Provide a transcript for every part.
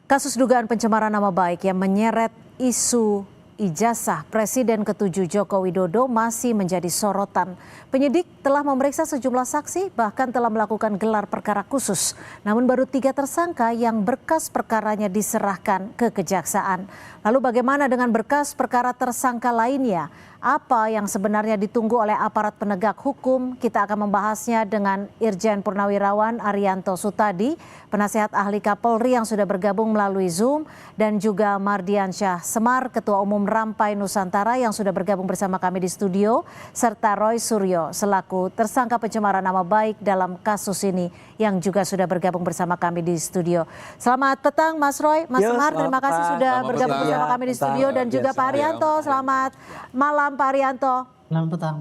Kasus dugaan pencemaran nama baik yang menyeret isu ijazah Presiden ke-7 Joko Widodo masih menjadi sorotan. Penyidik telah memeriksa sejumlah saksi, bahkan telah melakukan gelar perkara khusus. Namun baru 3 tersangka yang berkas perkaranya diserahkan ke kejaksaan. Lalu bagaimana dengan berkas perkara tersangka lainnya? Apa yang sebenarnya ditunggu oleh aparat penegak hukum? Kita akan membahasnya dengan Irjen Purnawirawan Arianto Sutadi, penasihat ahli Kapolri yang sudah bergabung melalui Zoom, dan juga Mardiansyah Semar, Ketua Umum Rampai Nusantara yang sudah bergabung bersama kami di studio, serta Roy Suryo selaku tersangka pencemaran nama baik dalam kasus ini yang juga sudah bergabung bersama kami di studio. Selamat petang Mas Roy, Mas Semar, terima kasih sudah bergabung bersama kami di studio, dan juga Pak Arianto. Selamat malam Pak Arianto. Selamat petang.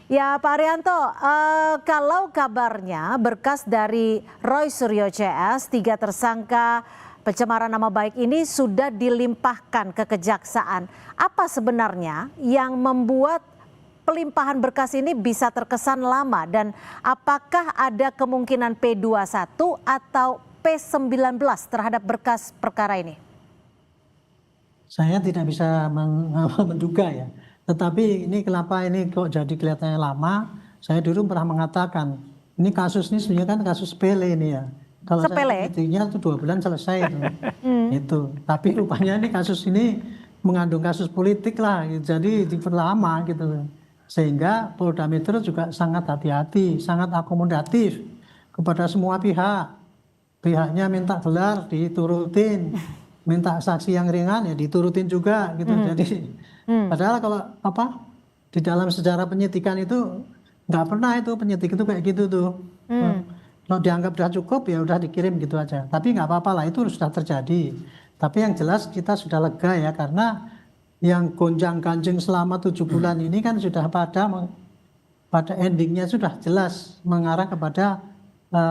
Ya Pak Arianto, kalau kabarnya berkas dari Roy Suryo CS, 3 tersangka pencemaran nama baik ini sudah dilimpahkan ke kejaksaan. Apa sebenarnya yang membuat pelimpahan berkas ini bisa terkesan lama, dan apakah ada kemungkinan P21 atau P19 terhadap berkas perkara ini? Saya tidak bisa menduga ya. Tetapi ini kenapa ini kok jadi kelihatannya lama? Saya dulu pernah mengatakan ini kasus ini sebenarnya kan kasus sepele ini ya. Kalau sepele? Saya itu 2 bulan selesai itu. Itu. Tapi rupanya ini kasus ini mengandung kasus politik lah. Gitu. Jadi diperlama gitu. Sehingga Polda Metro juga sangat hati-hati, sangat akomodatif kepada semua pihak. Pihaknya minta gelar diturutin, minta saksi yang ringan ya diturutin juga gitu. Jadi padahal kalau di dalam sejarah penyidikan itu nggak pernah itu penyidik itu kayak gitu tuh. Kalau dianggap sudah cukup ya udah dikirim gitu aja. Tapi nggak apa-apa lah, itu sudah terjadi. Tapi yang jelas kita sudah lega ya, karena yang gonjang-ganjing selama 7 bulan ini kan sudah pada endingnya sudah jelas mengarah kepada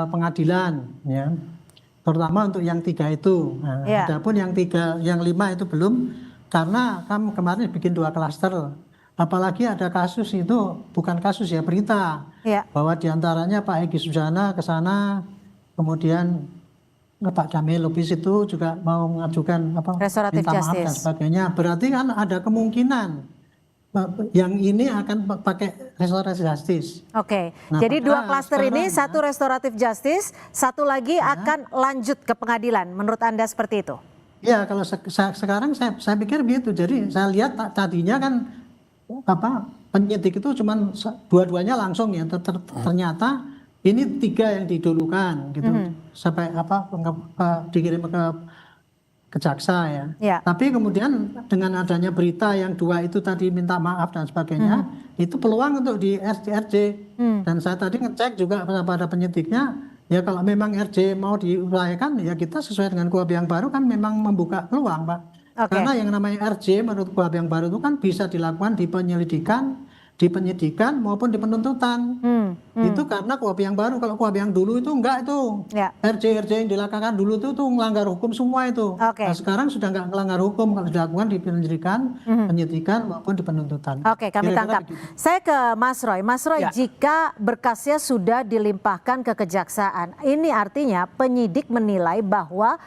pengadilan ya. Terutama untuk yang 3 itu. Nah, adapun yang 5 itu belum, karena kemarin bikin 2 klaster. Apalagi ada kasus itu, bukan kasus ya, berita. Bahwa diantaranya Pak Egy Sujana ke sana, kemudian Pak Jamil Lubis itu juga mau mengajukan minta maaf dan sebagainya. Berarti kan ada kemungkinan yang ini akan pakai restoratif justice. Oke, nah, jadi 2 klaster ini, 1 restoratif justice, 1 lagi akan lanjut ke pengadilan. Menurut Anda seperti itu? Ya, kalau sekarang saya pikir begitu. Jadi saya lihat tadinya kan penyidik itu cuma 2-duanya langsung ya. Ternyata ini 3 yang didulukan gitu. Sampai dikirim ke jaksa ya. Tapi kemudian dengan adanya berita yang 2 itu tadi minta maaf dan sebagainya, itu peluang untuk di RJ. Dan saya tadi ngecek juga pada penyidiknya, ya kalau memang RJ mau diupayakan ya kita sesuai dengan KUHP yang baru kan memang membuka peluang Pak. Karena yang namanya RJ menurut KUHP yang baru itu kan bisa dilakukan di penyelidikan, di penyidikan maupun di penuntutan. Itu karena KUHP yang baru. Kalau KUHP yang dulu itu enggak itu. RJ yang dilakukan dulu itu melanggar hukum semua itu. Nah, sekarang sudah enggak melanggar hukum kalau dilakukan di penyelidikan, penyidikan maupun di penuntutan. Oke, kami tangkap. Saya ke Mas Roy. Mas Roy, jika berkasnya sudah dilimpahkan ke kejaksaan, ini artinya penyidik menilai bahwa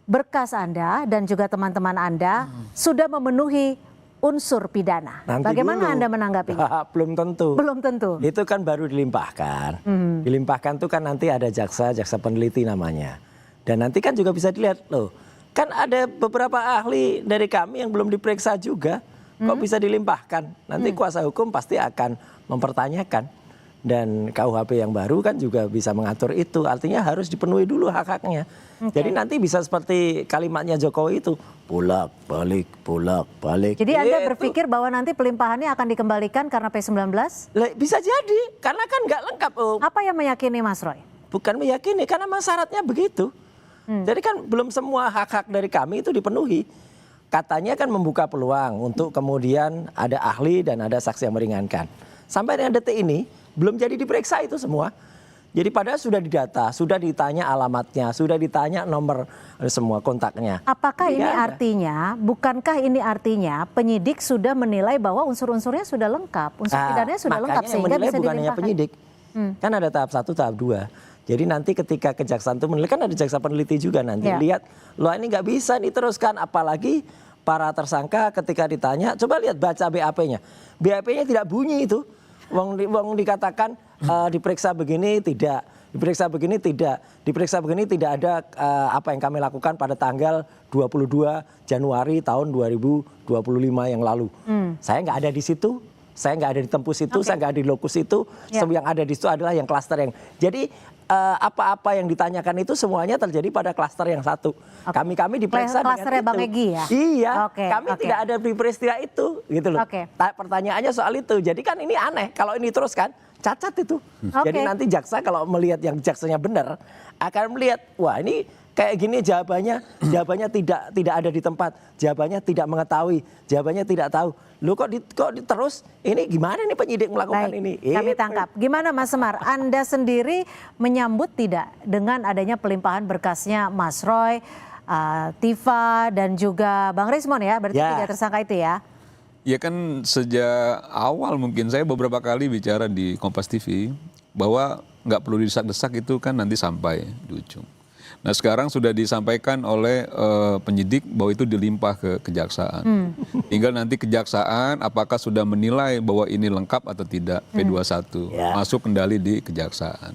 berkas Anda dan juga teman-teman Anda sudah memenuhi unsur pidana. Bagaimana Anda menanggapinya? Belum tentu. Belum tentu. Itu kan baru dilimpahkan. Dilimpahkan itu kan nanti ada jaksa peneliti namanya. Dan nanti kan juga bisa dilihat loh. Kan ada beberapa ahli dari kami yang belum diperiksa juga. Kok bisa dilimpahkan? Nanti kuasa hukum pasti akan mempertanyakan. Dan KUHP yang baru kan juga bisa mengatur itu. Artinya harus dipenuhi dulu hak-haknya. Jadi nanti bisa seperti kalimatnya Jokowi itu, bolak balik. Jadi Anda berpikir bahwa nanti pelimpahannya akan dikembalikan karena P19? Bisa jadi, karena kan nggak lengkap. Apa yang meyakini Mas Roy? Bukan meyakini, karena syaratnya begitu. Jadi kan belum semua hak-hak dari kami itu dipenuhi. Katanya kan membuka peluang untuk kemudian ada ahli dan ada saksi yang meringankan. Sampai dengan detik ini, belum jadi diperiksa itu semua. Jadi padahal sudah didata, sudah ditanya alamatnya, sudah ditanya nomor semua kontaknya. Apakah ini artinya, bukankah ini artinya penyidik sudah menilai bahwa unsur-unsurnya sudah lengkap, unsur pidananya sudah lengkap sehingga bisa dilimpahkan? Bukan hanya penyidik, kan ada tahap 1, tahap 2. Jadi nanti ketika kejaksaan itu menilai, kan ada jaksa peneliti juga nanti lihat, loh ini nggak bisa diteruskan, apalagi para tersangka ketika ditanya, coba lihat baca BAP-nya. BAP-nya tidak bunyi itu. Wong dikatakan diperiksa begini tidak, diperiksa begini tidak, diperiksa begini tidak ada apa yang kami lakukan pada tanggal 22 Januari tahun 2025 yang lalu. Saya nggak ada di situ. Saya nggak ada di tempus itu, saya nggak ada di lokus itu. Semua yang ada di situ adalah yang klaster yang. Jadi apa-apa yang ditanyakan itu semuanya terjadi pada klaster yang satu. Kami diperiksa dengan Klasternya itu. Bang Egy ya? Iya, Oke, kami tidak ada di peristiwa itu, gitu loh. Pertanyaannya soal itu. Jadi kan ini aneh. Kalau ini terus kan cacat itu. Jadi nanti jaksa kalau melihat yang jaksanya benar akan melihat, wah ini kayak gini jawabannya tidak ada di tempat, jawabannya tidak mengetahui, jawabannya tidak tahu. Lu kok terus ini gimana nih penyidik melakukan ini? Kami tangkap. Gimana Mas Semar? Anda sendiri menyambut tidak dengan adanya pelimpahan berkasnya Mas Roy, Tifa dan juga Bang Rismon ya? Berarti 3 tersangka itu ya? Ya kan sejak awal mungkin saya beberapa kali bicara di Kompas TV bahwa nggak perlu didesak-desak itu kan nanti sampai di ujung. Nah sekarang sudah disampaikan oleh penyidik bahwa itu dilimpah ke kejaksaan. Tinggal nanti kejaksaan apakah sudah menilai bahwa ini lengkap atau tidak P21 masuk kendali di kejaksaan.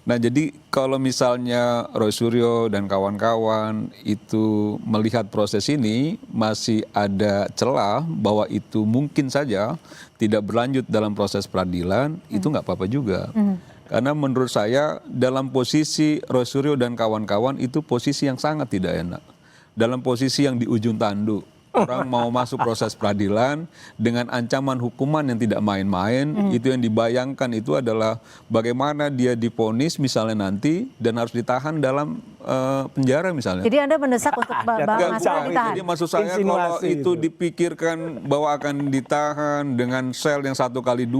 Nah jadi kalau misalnya Roy Suryo dan kawan-kawan itu melihat proses ini masih ada celah bahwa itu mungkin saja tidak berlanjut dalam proses peradilan, itu nggak apa-apa juga. Karena menurut saya dalam posisi Roy Suryo dan kawan-kawan itu posisi yang sangat tidak enak. Dalam posisi yang di ujung tanduk. Orang mau masuk proses peradilan dengan ancaman hukuman yang tidak main-main. Itu yang dibayangkan itu adalah bagaimana dia divonis misalnya nanti dan harus ditahan dalam penjara misalnya. Jadi Anda mendesak untuk Bang Mas Roy ditahan? Jadi maksud saya kalau itu dipikirkan bahwa akan ditahan dengan sel yang 1x2,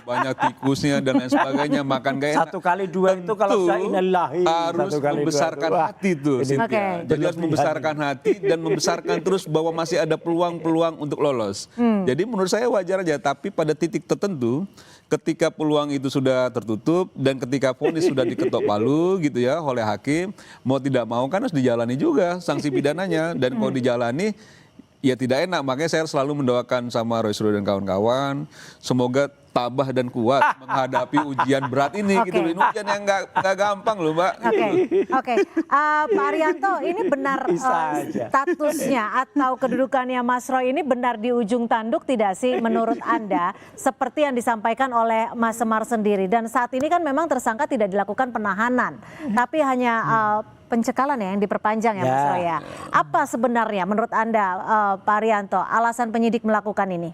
banyak tikusnya dan lain sebagainya, makan gak enak. 1x2 itu kalau saya innalillahi. Harus membesarkan hati tuh. Jadi harus membesarkan hati dan membesarkan terus bahwa masih ada peluang-peluang untuk lolos. Jadi menurut saya wajar aja, tapi pada titik tertentu ketika peluang itu sudah tertutup dan ketika vonis sudah diketok palu gitu ya oleh hakim, mau tidak mau kan harus dijalani juga sanksi pidananya, dan kalau dijalani ya tidak enak. Makanya saya selalu mendoakan sama Roy Suryo dan kawan-kawan semoga tabah dan kuat menghadapi ujian berat ini gitu loh. Ini ujian yang nggak gampang loh Mbak. Oke. Pak Arianto, ini benar statusnya atau kedudukannya Mas Roy ini benar di ujung tanduk tidak sih menurut Anda, seperti yang disampaikan oleh Mas Semar sendiri? Dan saat ini kan memang tersangka tidak dilakukan penahanan, tapi hanya pencekalan ya yang diperpanjang ya Mas Roy ya. Apa sebenarnya menurut Anda Pak Arianto alasan penyidik melakukan ini?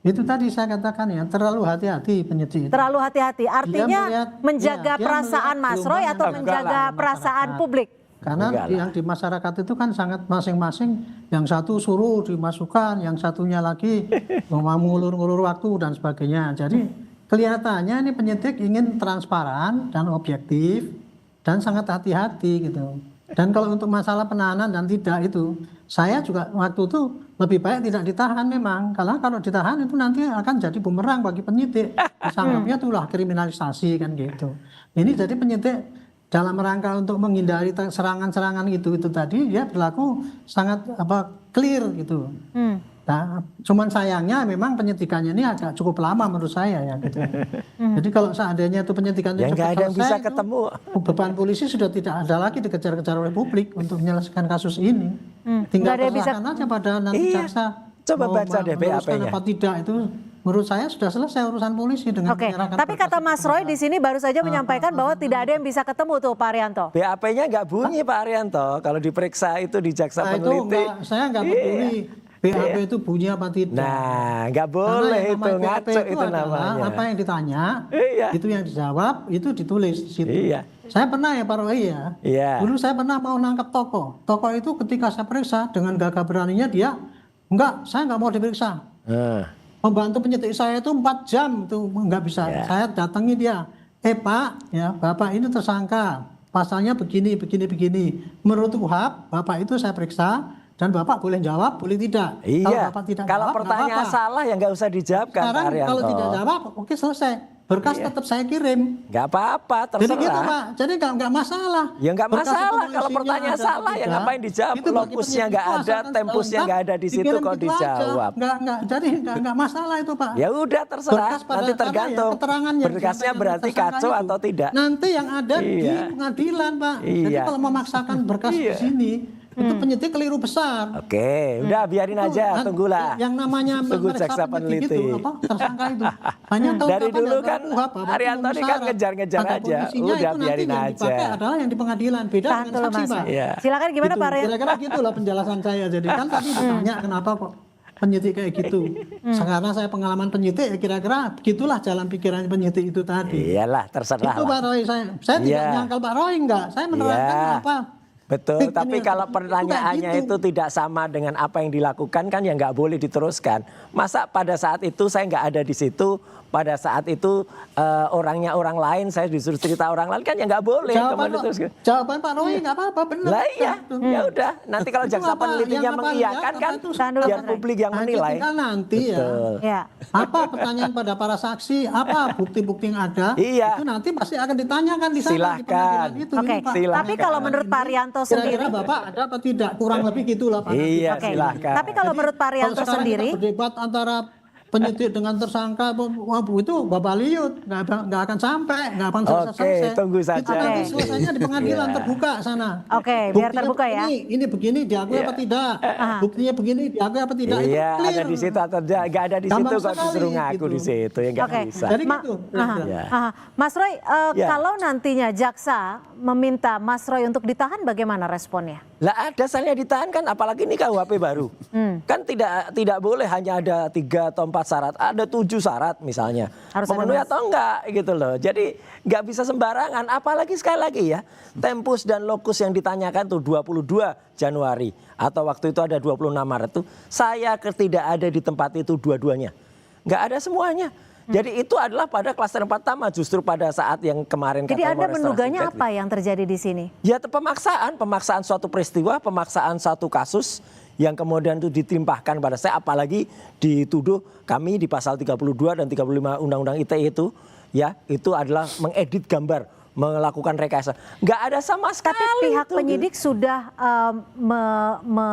Itu tadi saya katakan ya, terlalu hati-hati penyidik. Terlalu hati-hati, artinya menjaga perasaan Mas Roy atau menjaga perasaan publik? Karena yang di masyarakat itu kan sangat masing-masing, yang satu suruh dimasukkan, yang satunya lagi mau mengulur-ngulur waktu dan sebagainya. Jadi kelihatannya ini penyidik ingin transparan dan objektif dan sangat hati-hati gitu. Dan kalau untuk masalah penahanan dan tidak itu, saya juga waktu itu lebih baik tidak ditahan memang. Karena kalau ditahan itu nanti akan jadi bumerang bagi penyidik. Disanggapnya itulah kriminalisasi kan gitu. Ini jadi penyidik dalam rangka untuk menghindari serangan-serangan itu tadi dia berlaku sangat clear gitu. Nah, cuman sayangnya memang penyidikannya ini agak cukup lama menurut saya ya gitu. Jadi kalau seandainya itu penyidikan itu cepat selesai, bisa ketemu. Beban polisi sudah tidak ada lagi dikejar-kejar oleh publik untuk menyelesaikan kasus ini. Tinggal serahkan aja pada nanti jaksa. Coba baca deh BAP-nya. Apa tidak itu menurut saya sudah selesai urusan polisi dengan menyerahkan. Tapi kata Mas Roy di sini baru saja menyampaikan bahwa tidak ada yang bisa ketemu tuh Pak Arianto. BAP-nya nggak bunyi Pak Arianto. Kalau diperiksa itu di jaksa peneliti. Saya nggak peduli. BAP itu bunyi apa tidak. Nah, nggak boleh itu ngaco itu namanya. Apa yang ditanya, itu yang dijawab, itu ditulis di situ. Saya pernah ya Pak Roy ya. Dulu saya pernah mau nangkep tokoh. Tokoh itu ketika saya periksa dengan gagah beraninya dia, enggak, saya nggak mau diperiksa. Pembantu penyidik saya itu 4 jam itu nggak bisa. Saya datangi dia. Pak, ya Bapak ini tersangka. Pasalnya begini. Menurut KUHP, Bapak itu saya periksa. Dan Bapak boleh jawab, boleh tidak. Iya. Kalau Bapak tidak kalau jawab, pertanyaan salah ya nggak usah dijawab kan Pak Arianto. Kalau tidak jawab, oke selesai. berkas tetap saya kirim. Nggak apa-apa, Jadi gitu terserah. Pak, jadi nggak masalah. Ya nggak Berkas itu masalah, mau kalau isinya pertanyaan ada salah atau ya tidak, ngapain dijawab, itu bagi lokusnya penyidik nggak ada, asalkan tempusnya lengkap, nggak ada di situ dikirim kok gitu aja. dijawab. Jadi nggak masalah itu Pak. Ya udah terserah, Berkas pada nanti karena tergantung ya, keterangan yang berkasnya disampaikan berarti tersangka kacau itu, atau tidak. Nanti yang ada di Iya. pengadilan Pak. Jadi Iya. kalau memaksakan berkas di sini, itu penyidik keliru besar. Oke, udah biarin Itu aja, kan tunggulah. Yang namanya Tunggu memeriksa jaksa penyidik peneliti. itu, tersangka itu. Hanya tahu Dari kapan dulu ada kan kuhap, apa Arianto ini kan syarat. ngejar-ngejar Ada aja. kondisinya, Udah, itu biarin nanti yang aja. dipakai adalah yang di pengadilan. Beda Tahan dengan dulu, saksi Mas. Pak. Iya. Silakan gimana Gitu. Pak Rian? Kira-kira gitulah penjelasan saya. Jadi kan tadi ditanya kenapa kok penyidik kayak gitu. Sekarang saya pengalaman penyidik ya kira-kira begitulah jalan pikiran penyidik itu tadi. Iyalah, terserah Itu lah. Pak Roy, saya tidak Iya. nyangkal Pak Roy enggak. Saya menerangkan Iya. apa. Betul, Ini tapi kalau itu pertanyaannya kayak gitu. itu tidak sama dengan apa yang dilakukan kan ya nggak boleh diteruskan. Masa pada saat itu saya nggak ada di situ, pada saat itu orangnya orang lain, saya disuruh cerita orang lain kan ya nggak boleh. Jawaban Pak Roy nggak apa-apa, benar. Lah iya, ya udah. Nanti kalau Itu jaksa apa? penelitinya Yang apa mengiyakan lihat, kan apa itu? Tahan dulu, biar Mas Roy. publik yang Nah, menilai. ketika nanti Betul. Ya. apa pertanyaan pada para saksi, apa bukti-bukti yang ada, Iya. itu nanti pasti akan ditanyakan di sana di Silahkan. pengadilan itu. Oke, Ini, Pak. Silahkan. tapi kalau menurut Pak Rianto sendiri, Kira-kira Bapak ada apa tidak? Kurang lebih gitulah Pak. Iya, Oke. silahkan. Tapi kalau menurut Pak Rianto Kalau sekarang sendiri, kita berdebat antara penyidik dengan tersangka, wah itu babaliut, nggak akan sampai, nggak akan selesai. Oke, tunggu saja. Itu nanti Oke. selesainya di pengadilan Iya. terbuka sana. Oke, biar Buktinya terbuka ya. Ini begini diakui apa tidak? Buktinya begini diakui apa tidak? Itu Iya, clear. ada di situ atau nggak ada di Gampang situ kok sekali, disuruh ngaku gitu. di situ ya nggak Oke. bisa. Jadi gitu. Ya. Mas Roy, Ya. kalau nantinya jaksa meminta Mas Roy untuk ditahan, bagaimana responnya? Lah dasarnya ditahan kan, apalagi ini KUHP baru. Kan tidak boleh hanya ada 3 atau 4 syarat, ada 7 syarat misalnya. Harus ada Memenuhi Mas. atau enggak gitu loh. Jadi nggak bisa sembarangan, apalagi sekali lagi ya. Tempus dan lokus yang ditanyakan tuh 22 Januari atau waktu itu ada 26 Maret tuh, saya tidak ada di tempat itu dua-duanya. Nggak ada semuanya. Jadi itu adalah pada klaster yang pertama, justru pada saat yang kemarin Jadi kata Anda Polres menduganya Trans apa yang terjadi di sini? Ya pemaksaan suatu peristiwa, pemaksaan satu kasus yang kemudian itu ditimpahkan pada saya, apalagi dituduh kami di pasal 32 dan 35 Undang-Undang ITE itu, ya itu adalah mengedit gambar, melakukan rekayasa. Nggak ada sama sekali. Tapi pihak itu. penyidik sudah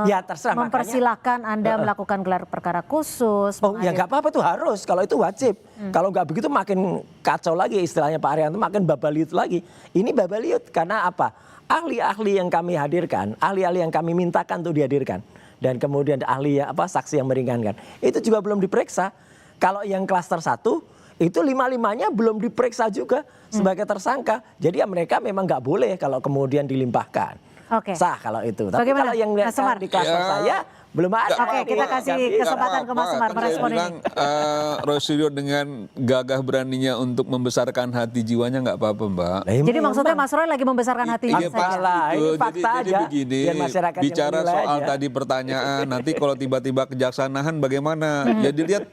Ya, terserah, mempersilahkan Anda melakukan gelar perkara khusus. Oh ya nggak apa-apa tuh harus, kalau itu wajib. Kalau nggak begitu makin kacau lagi istilahnya Pak Arianto, makin babaliut lagi. Ini babaliut karena apa? Ahli-ahli yang kami hadirkan, ahli-ahli yang kami mintakan untuk dihadirkan. Dan kemudian ahli saksi yang meringankan. Itu juga belum diperiksa. Kalau yang klaster 1 itu 5-5-nya belum diperiksa juga sebagai tersangka. Jadi ya mereka memang nggak boleh kalau kemudian dilimpahkan. Oke. Sah kalau itu. Tapi Bagaimana, kalau yang Mas Semar? di klaster Ya. saya belum ada. Oke, kita kasih kesempatan ke Mas Semar merespon ini. Roy Suryo dengan gagah beraninya untuk membesarkan hati jiwanya nggak apa-apa Mbak. Jadi maksudnya Mas Roy lagi membesarkan hati Iya, saja. Pak. Lah, ini Jadi- fakta jadi aja. begini, Biar masyarakat yang bicara menilai soal aja. tadi pertanyaan, nanti kalau tiba-tiba kejaksaan bagaimana? Ya dilihat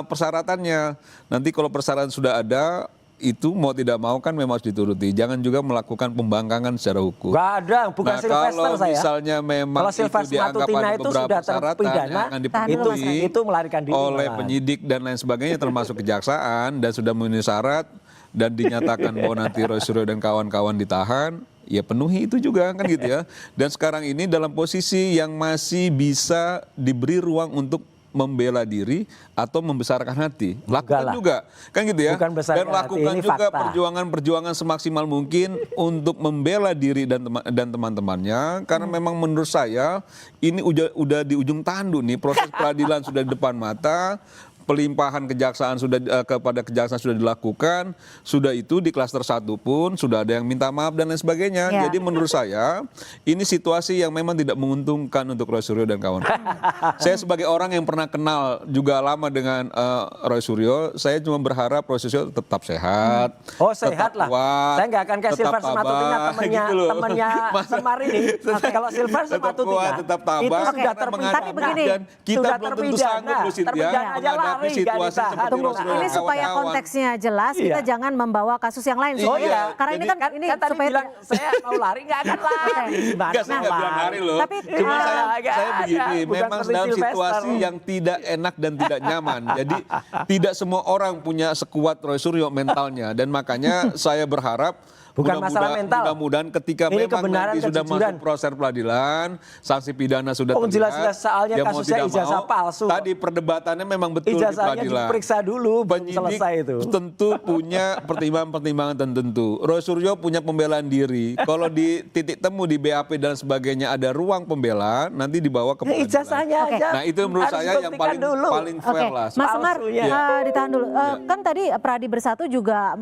persyaratannya. Nanti kalau persyaratan sudah ada, itu mau tidak mau kan memang harus dituruti. Jangan juga melakukan pembangkangan secara hukum. Gak ada, bukan Nah, Sylvester kalau saya. misalnya memang Kalau itu Sylvester dianggap Matutina ada itu beberapa sudah persyaratan terpidana, yang akan Tahan dulu, dipenuhi Mas. itu melarikan diri oleh malahan. penyidik dan lain sebagainya termasuk kejaksaan dan sudah memenuhi syarat dan dinyatakan bahwa nanti Roy Suryo dan kawan-kawan ditahan, ya penuhi itu juga kan gitu ya. Dan sekarang ini dalam posisi yang masih bisa diberi ruang untuk membela diri atau membesarkan hati. Lakukan lah. juga. Kan gitu ya. Bukan besarkan Dan hati, lakukan ini juga fakta. perjuangan semaksimal mungkin untuk membela diri dan teman-temannya karena memang menurut saya ini udah di ujung tanduk nih, proses peradilan sudah di depan mata. Pelimpahan kejaksaan kepada kejaksaan sudah dilakukan, sudah itu di klaster 1 pun sudah ada yang minta maaf dan lain sebagainya. Ya. Jadi menurut saya ini situasi yang memang tidak menguntungkan untuk Roy Suryo dan kawan-kawan. Saya sebagai orang yang pernah kenal juga lama dengan Roy Suryo, saya cuma berharap Roy Suryo tetap sehat. Oh sehat tetap lah. kuat, Saya nggak akan kayak tetap Sylvester Matutina tabah, temennya gitu loh. Semar ini. Kalau Sylvester Tetap Matutina kuat, tetap tabah, itu sudah karena terpidana. Tapi begini, dan kita sudah belum tentu sanggup loh, Cynthia, terpidana aja mengadakan menghadapi situasi seperti Tunggu, Roy Suryo ini dan supaya kawan-kawan. konteksnya jelas, kita Iya. jangan membawa kasus yang lain. Oh Supaya, iya, karena ini jadi kan ini tadi supaya bilang saya mau lari nggak akan lari. Enggak, saya nggak bilang lari loh. Tapi, Cuma ah, saya nggak begini, ada. Bukan memang seperti dalam Sylvester. situasi yang tidak enak dan tidak nyaman. Jadi tidak semua orang punya sekuat Roy Suryo mentalnya. Dan makanya saya berharap Bukan masalah mental. mudah-mudahan ketika Ini memang kebenaran, nanti sudah kejujuran. masuk proses peradilan, sanksi pidana sudah Oh, terlihat. jelas-jelas soalnya ya mau kasusnya tidak ijazah mau, palsu. Tadi perdebatannya memang betul di Ijazahnya peradilan. diperiksa dulu, belum Penyidik selesai itu. tentu punya pertimbangan-pertimbangan tertentu. Roy Suryo punya pembelaan diri. Kalau di titik temu di BAP dan sebagainya ada ruang pembelaan, nanti dibawa ke pengadilan. Ijazahnya Oke. aja. Nah itu menurut harus saya yang dibuktikan paling Oke, fair lah. Mas Semar, Palsunya. ditahan dulu. Kan tadi Pradi Bersatu juga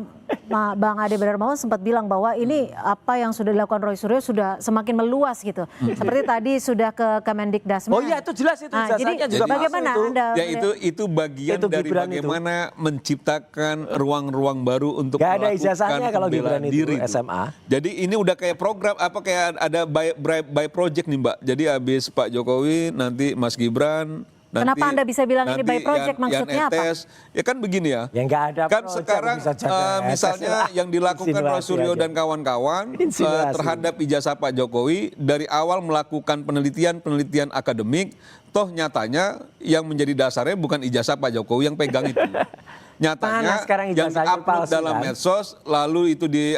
Bang Ade Darmawan sempat bilang bahwa ini apa yang sudah dilakukan Roy Suryo sudah semakin meluas gitu. Seperti tadi sudah ke Kemendikbudrismen. Oh iya itu jelas itu Nah, jadi ijazahnya juga bagaimana palsu itu. Anda Ya itu bagian Itu dari Gibran bagaimana menciptakan ruang-ruang baru untuk Gak ada melakukan ijazahnya kalau pembelaan Gibran itu, diri SMA. Jadi ini udah kayak program apa kayak ada by project nih Mbak. Jadi habis Pak Jokowi nanti Mas Gibran. Nanti, Kenapa Anda bisa bilang ini nanti by project? Maksudnya apa? ETS. Ya kan begini ya. Ya nggak ada Kan project, sekarang bisa jaga misalnya SSL. yang dilakukan Roy Insinuasi Suryo aja. dan kawan-kawan Insinuasi. terhadap ijazah Pak Jokowi dari awal melakukan penelitian akademik, toh nyatanya yang menjadi dasarnya bukan ijazah Pak Jokowi yang pegang itu. Mana Nyatanya sekarang yang ijazahnya diupload palsu, dalam kan? medsos, lalu itu di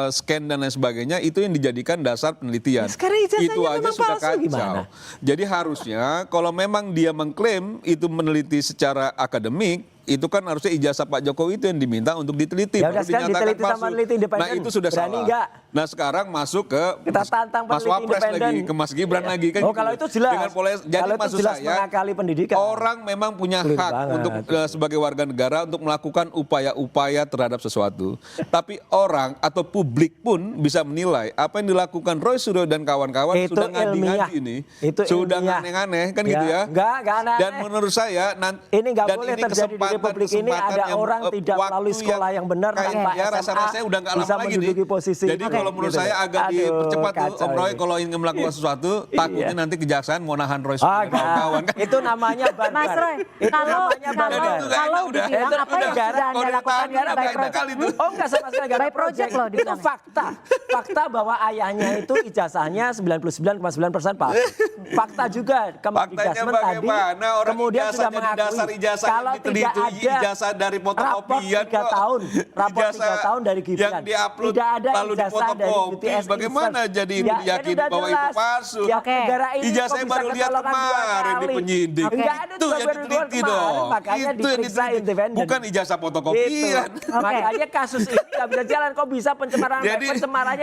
scan dan lain sebagainya, itu yang dijadikan dasar penelitian. Sekarang ijazahnya Itu aja memang sudah palsu, kacau. gimana? Jadi harusnya kalau memang dia mengklaim itu meneliti secara akademik, itu kan harusnya ijazah Pak Jokowi itu yang diminta untuk diteliti. Ya udah, baru sekarang dinyatakan diteliti sama palsu. peneliti independen. Nah itu sudah Berani salah. nggak? Nah sekarang masuk ke Kita Mas tantang Wapres peneliti lagi, independen. ke Mas Gibran lagi kan. Oh gitu. kalau itu jelas. Dengan jadi Kalau itu maksud jelas saya mengakali pendidikan. orang memang punya Clear hak banget. untuk sebagai warga negara untuk melakukan upaya-upaya terhadap sesuatu. Tapi orang atau publik pun bisa menilai apa yang dilakukan Roy Suryo dan kawan-kawan Itu sudah ilmiah. ngadi-ngadi ini. Itu sudah ilmiah. aneh-aneh kan Ya, gitu ya. enggak aneh-aneh. Dan menurut saya Ini nggak dan boleh terjadi di Republik ini ada yang, orang tidak waktu melalui sekolah yang benar kayak tanpa ya SMA rasa-rasanya udah nggak bisa lama lagi nih. menduduki posisi. Jadi Oke, kalau menurut gitu saya deh. agak Aduh, dipercepat tuh kacau Om Roy ini. kalau ingin melakukan sesuatu takutnya nanti kejaksaan mau nahan Roy Suryo Ah, dan kawan-kawan kan. itu namanya barbar. Mas Roy, Itu kalau namanya barbar. kalau Udah. dibilang Itu apa yang negara, sudah Anda kalau lakukan ditahan ini negara by banyak project. kali tuh. Oh enggak sama sekali negara By project loh Itu dibilang. fakta. Fakta bahwa ayahnya itu ijazahnya 99,9% palsu. Fakta juga Faktanya Kemendikbudrismen tadi bagaimana orang kemudian sudah ijazahnya di dasar mengakui ijazah yang kalau diteliti, tidak ada ijazah dari rapor fotokopian 3 tahun, rapor 3 Ijazah tahun dari Gibran. yang diupload Tidak ada lalu ijazah dari difotokopi. UTS Bagaimana Insert. jadi Ya, yakin udah bahwa itu jelas. palsu? Ya, Oke. negara ini Ijazahnya kok bisa baru lihat kecolongan 2 kemarin di kali? penyidik. Oke. Enggak ada Itu yang baru dua diteliti kemarin, dong. makanya Itu yang diperiksa diteliti. independen. Bukan ijazah fotokopian. Gitu. Makanya kasus ini nggak bisa jalan. Kok bisa pencemarannya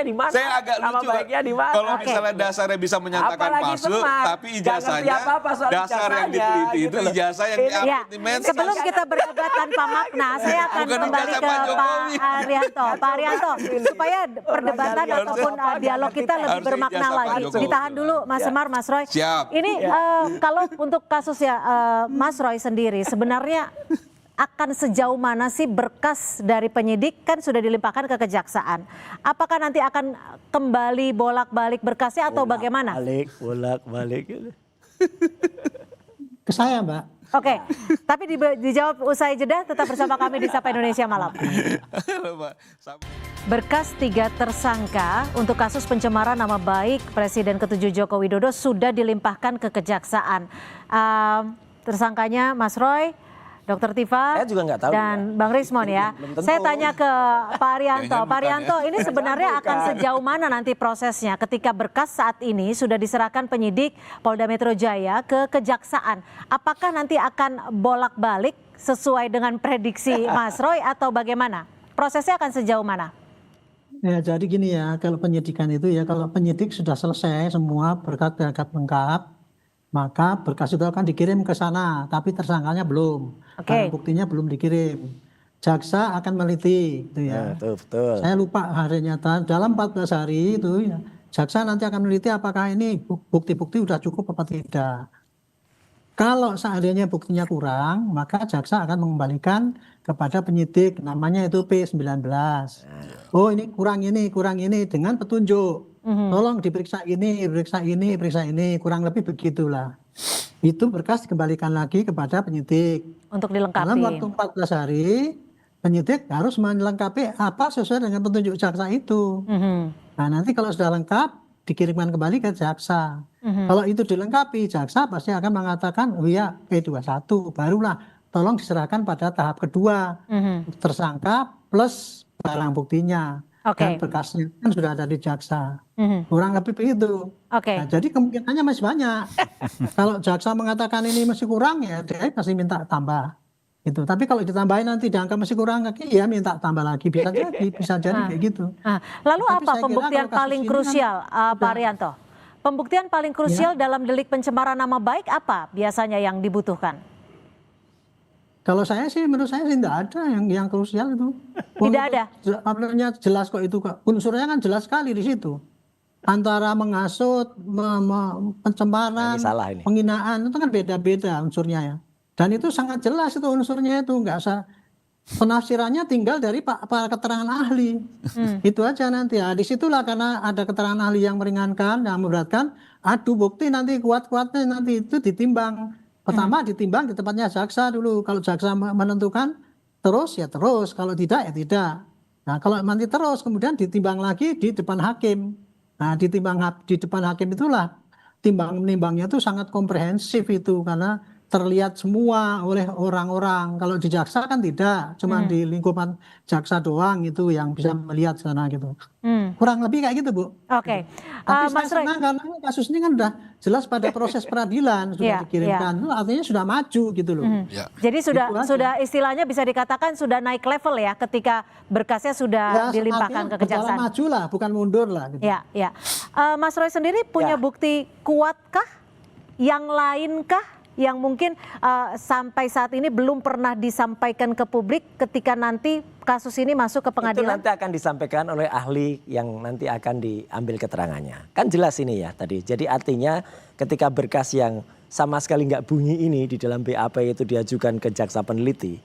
di mana? Saya agak Nama lucu baiknya di mana? kalau Oke. misalnya dasarnya bisa menyatakan Apalagi palsu, Semar. tapi Nggak ijazahnya ngerti apa-apa soal dasar yang ijazahnya, diteliti gitu itu loh. ijazah yang Ini- diupload Ya, di medsos. sebelum kita berdebat tanpa makna, saya akan Bukan kembali ijazah ke Pak Pak Jokowi. Arianto. Pak Arianto, supaya perdebatan Harusnya ataupun dialog kita lebih Harusnya bermakna ijazah Pak lagi. Jokowi. Ditahan dulu, Mas Semar, Mas Roy. Siap. Ini kalau untuk kasus ya Mas Roy sendiri, sebenarnya akan sejauh mana sih berkas dari penyidik kan sudah dilimpahkan ke kejaksaan. Apakah nanti akan kembali bolak-balik berkasnya atau bagaimana? Bolak-balik. Ke saya, Mbak. Oke, tapi dijawab usai jeda, tetap bersama kami di Sapa Indonesia Malam. Berkas 3 tersangka untuk kasus pencemaran nama baik Presiden ke-7 Joko Widodo sudah dilimpahkan ke kejaksaan. Tersangkanya Mas Roy, Dr. Tifa, Saya juga nggak tahu dan Bang Rismon ya. Belum tentu. Saya tanya ke Pak Arianto. Jangan Pak Arianto, bukan ya. ini sebenarnya akan sejauh mana nanti prosesnya ketika berkas saat ini sudah diserahkan penyidik Polda Metro Jaya ke kejaksaan. Apakah nanti akan bolak-balik sesuai dengan prediksi Mas Roy atau bagaimana? Prosesnya akan sejauh mana? Ya, jadi gini ya, kalau penyidikan itu ya, kalau penyidik sudah selesai semua berkas-berkas lengkap, maka berkas itu akan dikirim ke sana, tapi tersangkanya belum. Oke. Barang buktinya belum dikirim. Jaksa akan meneliti, gitu ya. Betul. Saya lupa harinya, dalam 14 hari itu ya, jaksa nanti akan meneliti apakah ini bukti-bukti sudah cukup apa tidak. Kalau seandainya buktinya kurang, maka jaksa akan mengembalikan kepada penyidik, namanya itu P19. Oh ini kurang ini dengan petunjuk. Tolong diperiksa ini, periksa ini, kurang lebih begitulah. itu berkas dikembalikan lagi kepada penyidik. Untuk Dalam waktu dilengkapi. 14 hari, penyidik harus melengkapi apa sesuai dengan petunjuk jaksa itu. Mhm. Nah, nanti kalau sudah lengkap, dikirimkan kembali ke jaksa. Mhm. Kalau itu dilengkapi, jaksa pasti akan mengatakan, oh iya, P21, barulah tolong diserahkan pada tahap kedua, Mhm. tersangka plus barang buktinya. Oke. Dan berkasnya kan sudah ada di jaksa. Mhm. Kurang lebih begitu. Oke. Nah, jadi kemungkinannya masih banyak. Kalau jaksa mengatakan ini masih kurang, ya dia pasti minta tambah. Gitu. Tapi kalau ditambahin nanti dianggap masih kurang lagi, ya minta tambah lagi. Bisa jadi kayak gitu. Nah, lalu Tapi apa saya kira pembuktian kalau kasus paling ini kan krusial, Pak Arianto? Pembuktian paling krusial dalam delik pencemaran nama baik apa biasanya yang dibutuhkan? Kalau saya sih, menurut saya sih tidak ada yang krusial itu. Tidak ada? Sebenarnya jelas kok itu. Unsurnya kan jelas sekali di situ. Antara menghasut, pencemaran, Ini salah ini. penghinaan, itu kan beda-beda unsurnya ya. Dan itu sangat jelas itu unsurnya itu. Nggak usah, penafsirannya tinggal dari para keterangan ahli. Itu aja nanti. Ya, disitulah karena ada keterangan ahli yang meringankan, yang memberatkan, adu bukti nanti kuat-kuatnya nanti itu ditimbang. Pertama ditimbang di tempatnya jaksa dulu. Kalau jaksa menentukan terus ya terus, kalau tidak ya tidak. Nah, kalau nanti terus kemudian ditimbang lagi di depan hakim. Nah, di depan hakim itulah timbang-menimbangnya itu sangat komprehensif itu karena terlihat semua oleh orang-orang. Kalau di jaksa kan tidak, cuma di lingkupan jaksa doang itu yang bisa melihat sana gitu. Kurang lebih kayak gitu, Bu. Oke. Tapi saya Mas Roy. senang karena kasus ini kan udah jelas pada proses peradilan sudah Iya, dikirimkan. Itu artinya sudah maju gitu loh. Ya. Jadi Itu aja. sudah istilahnya bisa dikatakan sudah naik level ya ketika berkasnya sudah dilimpahkan ke berjalan kejaksaan. maju lah, bukan mundur lah. Gitu. Ya, ya. Mas Roy sendiri punya Ya. bukti kuatkah? Yang lainkah? Yang mungkin sampai saat ini belum pernah disampaikan ke publik ketika nanti kasus ini masuk ke Itu pengadilan? nanti akan disampaikan oleh ahli yang nanti akan diambil keterangannya. Kan jelas ini ya tadi. Jadi artinya ketika berkas yang sama sekali nggak bunyi ini di dalam BAP itu diajukan ke jaksa peneliti.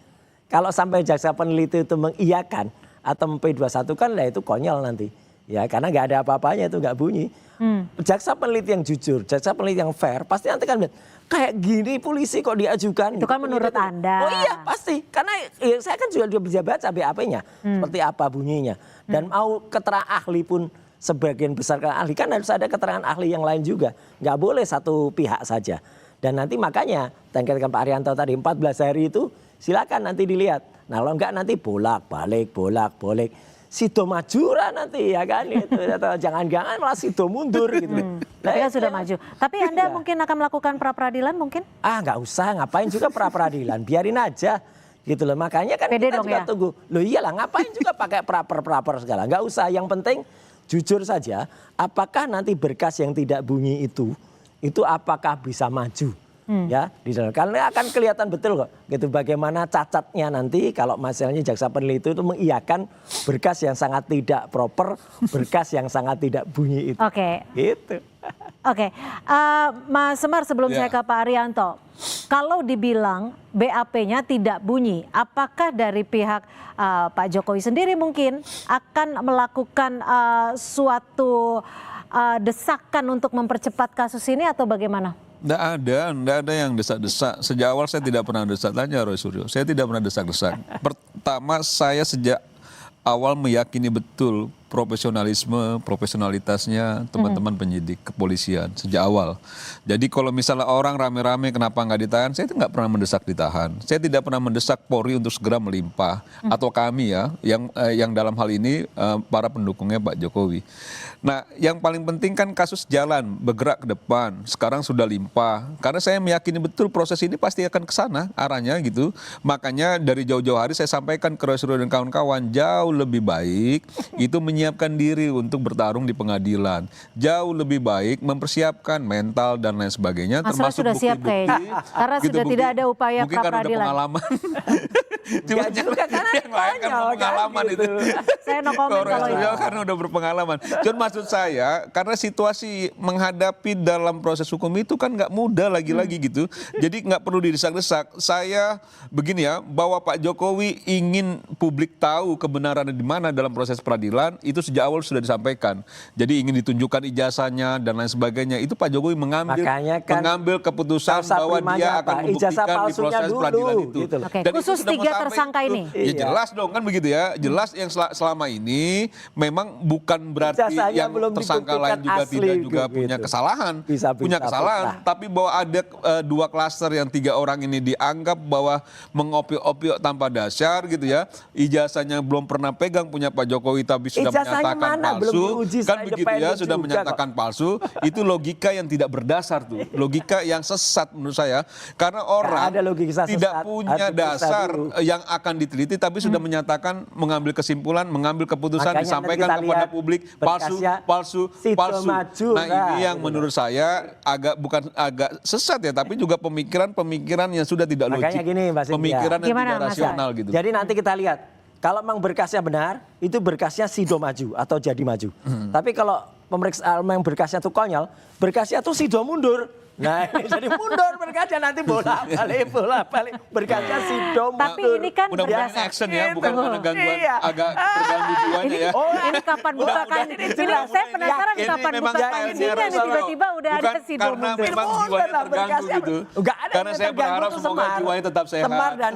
Kalau sampai jaksa peneliti itu mengiyakan atau P21 kan lah itu konyol nanti. Ya karena nggak ada apa-apanya itu nggak bunyi. Jaksa peneliti yang jujur, jaksa peneliti yang fair pasti nanti kan kayak gini polisi kok diajukan. Itu kan menurut Anda. Oh iya pasti karena ya, saya kan juga bisa baca BAP-nya seperti apa bunyinya. Dan mau keterangan ahli pun sebagian besar kan ahli kan harus ada keterangan ahli yang lain juga. Nggak boleh satu pihak saja. Dan nanti makanya dan katakan Pak Arianto tadi 14 hari itu silakan nanti dilihat. Nah kalau enggak nanti bolak-balik. Sido majura nanti ya kan itu atau jangan-jangan malah sido mundur gitu. Tapi kan sudah maju. Tapi Anda mungkin akan melakukan pra peradilan mungkin? Nggak usah ngapain juga pra peradilan biarin aja gitu loh. Makanya kan Pede kita dong juga ya? tunggu. Loh iyalah ngapain juga pakai praper segala. Nggak usah. Yang penting jujur saja apakah nanti berkas yang tidak bunyi itu apakah bisa maju. Ya di dalam karena akan kelihatan betul kok gitu bagaimana cacatnya nanti kalau misalnya jaksa peneliti itu mengiyakan berkas yang sangat tidak proper, berkas yang sangat tidak bunyi itu. Oke. Gitu. Oke, Mas Semar sebelum Ya. saya ke Pak Arianto, kalau dibilang BAP-nya tidak bunyi, apakah dari pihak Pak Jokowi sendiri mungkin akan melakukan suatu desakan untuk mempercepat kasus ini atau bagaimana? Nggak ada yang desak-desak. Sejak awal saya tidak pernah desak, tanya Roy Suryo. Saya tidak pernah desak-desak. Pertama saya sejak awal meyakini betul profesionalitasnya teman-teman penyidik kepolisian sejak awal. Jadi kalau misalnya orang rame-rame kenapa nggak ditahan, saya itu nggak pernah mendesak ditahan. Saya tidak pernah mendesak Polri untuk segera melimpah atau kami ya yang dalam hal ini para pendukungnya Pak Jokowi. Nah, yang paling penting kan kasus jalan bergerak ke depan. Sekarang sudah limpah. Karena saya meyakini betul proses ini pasti akan ke sana arahnya gitu. Makanya dari jauh-jauh hari saya sampaikan ke Roy Suryo dan kawan-kawan jauh lebih baik itu menyiapkan diri untuk bertarung di pengadilan. Jauh lebih baik mempersiapkan mental dan lain sebagainya Mas Roy sudah siap kayaknya. Karena sudah tidak ada upaya mungkin karena udah pra-peradilan. pengalaman. Cuma Nggak juga, karena yang lain kan konyol, pengalaman kan, itu. gitu. Saya no comment Kalau kalau itu. Suryo karena udah berpengalaman. Cuman maksud saya karena situasi menghadapi dalam proses hukum itu kan nggak mudah lagi-lagi gitu. Jadi nggak perlu didesak-desak. Saya begini ya, bahwa Pak Jokowi ingin publik tahu kebenarannya di mana dalam proses peradilan itu sejak awal sudah disampaikan. Jadi ingin ditunjukkan ijazahnya dan lain sebagainya. Itu Pak Jokowi Makanya kan mengambil keputusan tausa bahwa primanya dia apa? akan Ijazah membuktikan di palsunya proses dulu, peradilan itu. gitu loh. Oke, Dan itu khusus sudah 3 mau sampai tersangka itu. ini. Ya Iya. jelas dong kan begitu ya. Jelas yang selama ini memang bukan berarti Ijazahnya yang belum tersangka dibuktikan lain juga asli, tidak juga gitu. punya kesalahan. Bisa Punya kesalahan. lah. Tapi bahwa ada 2 klaster yang 3 orang ini dianggap bahwa mengopiok-opiok tanpa dasar gitu ya. Ijazahnya belum pernah pegang punya Pak Jokowi tapi sudah Ijazahnya menyatakan mana? Belum palsu. diuji Kan secara begitu ya, independen sudah juga menyatakan palsu. Itu logika yang tidak berdasar tuh. Logika yang sesat menurut saya. Karena orang ada logika tidak sesat, punya harus diperiksa dasar dulu. yang akan diteliti tapi sudah menyatakan mengambil kesimpulan, mengambil keputusan, Makanya disampaikan nanti kita kepada lihat publik palsu, berkasnya palsu, Sido palsu. Maju, Nah nah, ini yang gitu. menurut saya bukan agak sesat ya, tapi juga pemikiran-pemikiran yang sudah tidak logik. Makanya gini, Mbak Cynthia. Pemikiran yang Gimana, tidak Mas rasional gitu. Jadi nanti kita lihat, kalau memang berkasnya benar, itu berkasnya Sido maju atau jadi maju. Tapi kalau pemeriksaan memang berkasnya itu konyol, berkasnya tuh Sido mundur. Nah ini jadi mundur berkasnya, nanti bolak-balik berkasnya Sido mundur. Tapi ini kan Mudah-mudahan berdasar- action ya, bukan Gitu. karena gangguan Iya. agak terganggu jiwanya Ini, ya. ini kapan bukakan? Ini saya penasaran Ini kapan memang bukakan KLC ini kan Rasional. tiba-tiba udah ada Bukan Sido karena mundur. memang Mundur jiwanya lah terganggu berkasnya. gitu. Nggak ada Karena yang saya terganggu berharap tuh semoga Semar. jiwanya tetap sehat. Semar dan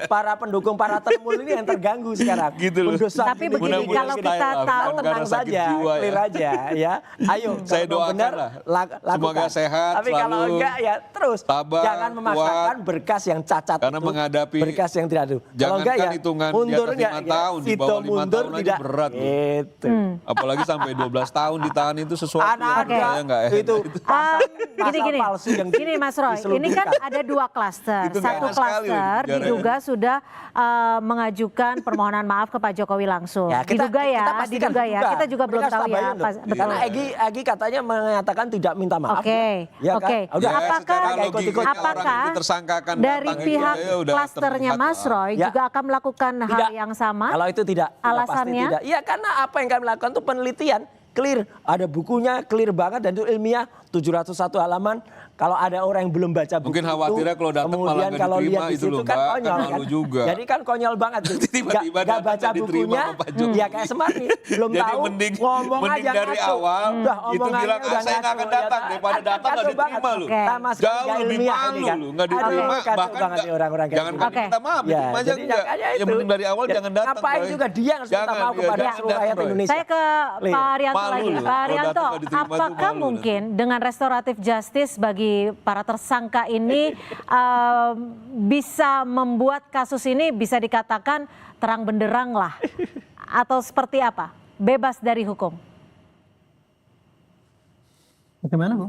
para pendukung, para temul ini yang terganggu sekarang. Gitu loh. Mendesak Tapi gitu. begini, Mudah-mudahan kalau kita kita ya, tahu bukan tenang karena sakit saja, jiwa ya. clear aja ya. Ayo, Saya kalau doakan benar, lah. lakukan. Semoga sehat Tapi kalau selalu, enggak ya terus. tabah, Jangan memaksakan kuat. berkas yang cacat Karena itu, menghadapi- berkas yang tidak ada. Kalau jangankan enggak ya hitungan di mundur atas enggak 5 ya, tahun, di Sido bawah 5 mundur tahun aja tidak. berat loh. Itu. Apalagi sampai 12 tahun ditahan itu sesuatu yang Anak menurut saya nggak enak. itu pasal Gini, palsu yang gini Mas Roy, ini kan diselundupkan. ada 2 klaster. Itu nggak Satu enak sekali loh klaster bicaranya. diduga sudah mengajukan permohonan maaf ke Pak Jokowi langsung. Ya, diduga ya, pastikan diduga ya. Kita juga belum Mereka tahu ya. tabayun loh. Betul. Karena Egy katanya mengatakan tidak minta maaf. Oke, ya kan? oke. Udah, Ya, Apakah secara nggak logika ikut-ikut. orang apakah itu tersangkakan dari datang itu pihak ya udah klasternya terlihat Mas lah. Roy Ya. juga akan melakukan hal Tidak. yang sama? Kalau itu tidak, ya pasti Alasannya? tidak. Iya karena apa yang kami lakukan itu penelitian clear, ada bukunya clear banget dan itu ilmiah 701 halaman. Kalau ada orang yang belum baca buku Mungkin itu, khawatirnya kalau datang malah kemudian nggak kalau diterima lihat di itu situ loh, kan Mbak, kan konyol malu juga. Jadi kan konyol banget. Tiba-tiba Nggak datang baca nggak diterima bukunya, sama Pak Jokowi. ya kayak Semar nih, belum Jadi tahu, mending ngomong aja dari ngaco. awal Udah, itu omongannya bilang udah saya nggak akan ngaco, datang ya, daripada datang nggak kacau banget. diterima loh. Oke. Sama sekali Jauh nggak lebih ilmiah malu ini kan. loh, nggak diterima. Aduh, kacau Bahkan banget nih orang-orang kayak jangan gitu. Oke. minta maaf, Ya, diterima aja jadi enggak. makanya Yang itu. penting dari awal Ya, jangan datang. ngapain Roy. juga dia yang harus minta Jangan, maaf ya, kepada jangan seluruh datang, rakyat Roy. Indonesia. Saya ke Clear. Pak Arianto Malu lagi. loh. Pak Kalau Arianto, datang nggak diterima tuh apakah malu mungkin dengan restoratif justice bagi para tersangka ini bisa membuat kasus ini bisa dikatakan terang benderang lah? Atau seperti apa? Bebas dari hukum? Bagaimana, Bu?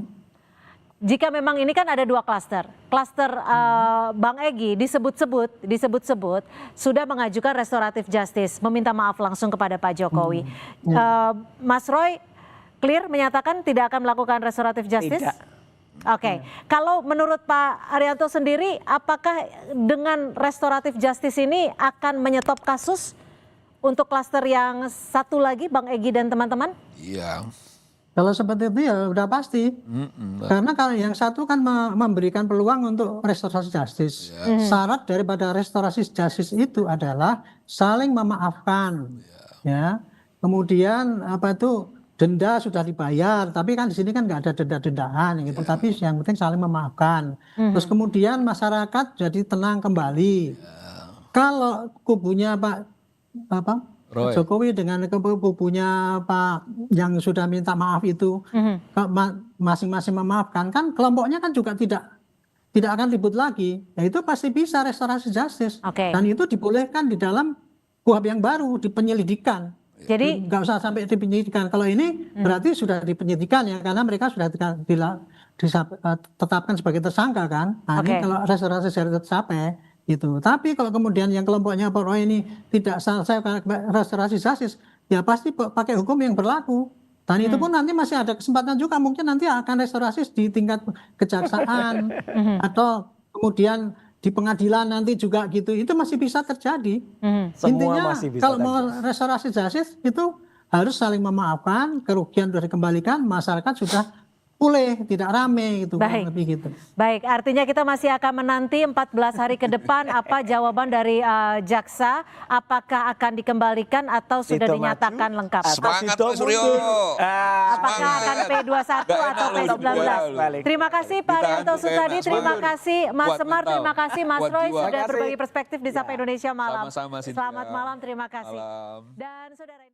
Jika memang ini kan ada 2 klaster. Klaster Bang Egy disebut-sebut sudah mengajukan restoratif justice, meminta maaf langsung kepada Pak Jokowi. Mas Roy clear menyatakan tidak akan melakukan restoratif justice? Tidak. Oke, kalau menurut Pak Arianto sendiri, apakah dengan restoratif justice ini akan menyetop kasus untuk klaster yang satu lagi, Bang Egy dan teman-teman? Iya. Kalau seperti itu ya udah pasti. Karena kalau yang satu kan memberikan peluang untuk restorasi justice. Syarat daripada restorasi justice itu adalah saling memaafkan. Ya. Kemudian apa itu denda sudah dibayar, tapi kan di sini kan nggak ada denda-dendaan gitu. Tapi yang penting saling memaafkan. Terus kemudian masyarakat jadi tenang kembali. Kalau kubunya Pak Roy. Jokowi dengan kubunya Pak yang sudah minta maaf itu masing-masing memaafkan, kan kelompoknya kan juga tidak akan ribut lagi. Ya itu pasti bisa restorasi justice. Oke. Dan itu dibolehkan di dalam KUHP yang baru di penyelidikan. Jadi Nggak usah sampai di penyidikan. Kalau ini berarti sudah di penyidikan ya, karena mereka sudah ditetapkan sebagai tersangka kan. Nah, Oke. ini kalau restorasi justice tercapai gitu. Tapi kalau kemudian yang kelompoknya Pak Roy ini tidak selesai restorasi justice, ya pasti pakai hukum yang berlaku. Dan itu pun nanti masih ada kesempatan juga, mungkin nanti akan restorasi di tingkat kejaksaan atau kemudian di pengadilan nanti juga gitu, itu masih bisa terjadi. Semua Intinya masih bisa kalau mau terjadi. restorasi justice itu harus saling memaafkan, kerugian sudah dikembalikan, masyarakat sudah pulih, tidak rame gitu, kurang Baik. lebih gitu. Baik, artinya kita masih akan menanti 14 hari ke depan apa jawaban dari jaksa, apakah akan dikembalikan atau sudah Tito dinyatakan maju. lengkap. Semangat Tito Pak Suryo. mundur. Apakah akan P21 atau P19? Terima kasih Pak Arianto Sutadi, terima kasih Mas Semar, terima kasih Mas Roy sudah berbagi perspektif di Sapa Indonesia Malam. Sama-sama, Cynthia. Selamat malam, terima kasih. Malam. Dan saudara